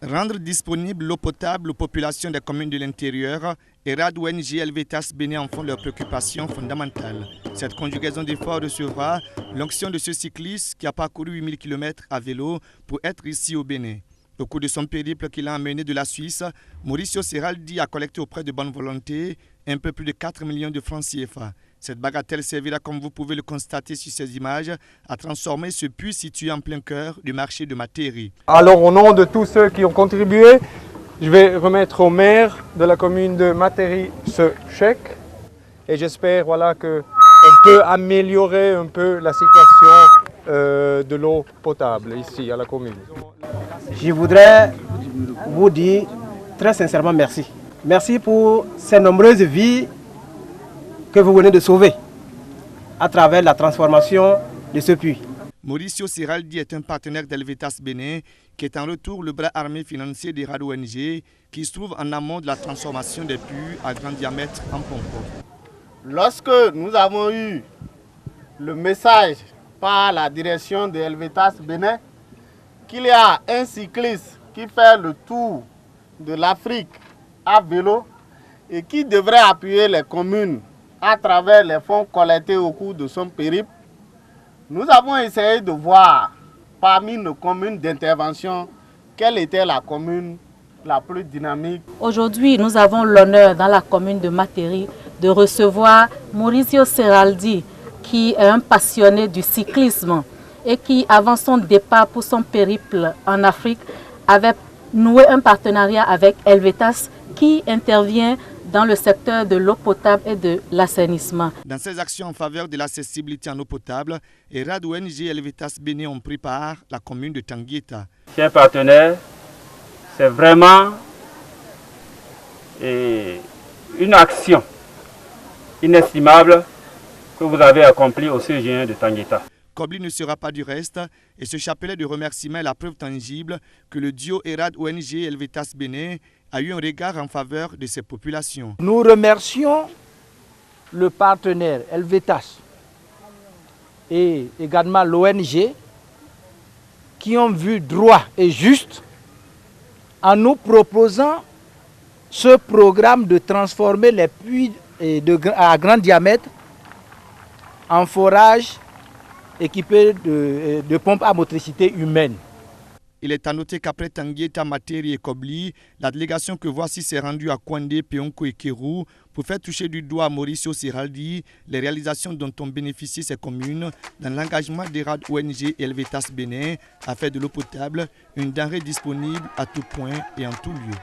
Rendre disponible l'eau potable aux populations des communes de l'intérieur, ERAD ONG Helvetas Bénin en font leur préoccupation fondamentale. Cette conjugaison d'efforts recevra l'onction de ce cycliste qui a parcouru 8000 km à vélo pour être ici au Bénin. Au cours de son périple qu'il a emmené de la Suisse, Mauricio Serraldi a collecté auprès de bonne volonté un peu plus de 4 millions de francs CFA. Cette bagatelle servira, comme vous pouvez le constater sur ces images, à transformer ce puits situé en plein cœur du marché de Materi. Alors au nom de tous ceux qui ont contribué, je vais remettre au maire de la commune de Materi ce chèque et j'espère qu'on peut améliorer un peu la situation de l'eau potable ici à la commune. Je voudrais vous dire très sincèrement merci. Merci pour ces nombreuses vies que vous venez de sauver à travers la transformation de ce puits. Mauricio Serraldi est un partenaire d'Helvetas Bénin qui est en retour le bras armé financier d'ERAD ONG qui se trouve en amont de la transformation des puits à grand diamètre en pompe. Lorsque nous avons eu le message par la direction de Helvetas Bénin qu'il y a un cycliste qui fait le tour de l'Afrique à vélo et qui devrait appuyer les communes à travers les fonds collectés au cours de son périple, nous avons essayé de voir parmi nos communes d'intervention quelle était la commune la plus dynamique. Aujourd'hui, nous avons l'honneur dans la commune de Materi de recevoir Mauricio Serraldi, qui est un passionné du cyclisme et qui, avant son départ pour son périple en Afrique, avait noué un partenariat avec Helvetas qui intervient dans le secteur de l'eau potable et de l'assainissement. Dans ces actions en faveur de l'accessibilité en eau potable, ERAD ONG Helvetas Bénin ont pris part la commune de Tangueta. Chers partenaires, c'est vraiment une action inestimable que vous avez accomplie au CGN de Tangueta. Kobli ne sera pas du reste et ce chapelet de remerciements est la preuve tangible que le duo ERAD ONG Helvetas Bénin a eu un regard en faveur de ces populations. Nous remercions le partenaire Helvetas et également l'ONG qui ont vu droit et juste en nous proposant ce programme de transformer les puits à grand diamètre en forage équipés de pompes à motricité humaine. Il est à noter qu'après Tangueta, Materi et Kobli, la délégation que voici s'est rendue à Kwandé, Peonko et Kéru pour faire toucher du doigt à Mauricio Serraldi les réalisations dont ont bénéficié ces communes dans l'engagement d'ERAD ONG et Helvetas Bénin à faire de l'eau potable une denrée disponible à tout point et en tout lieu.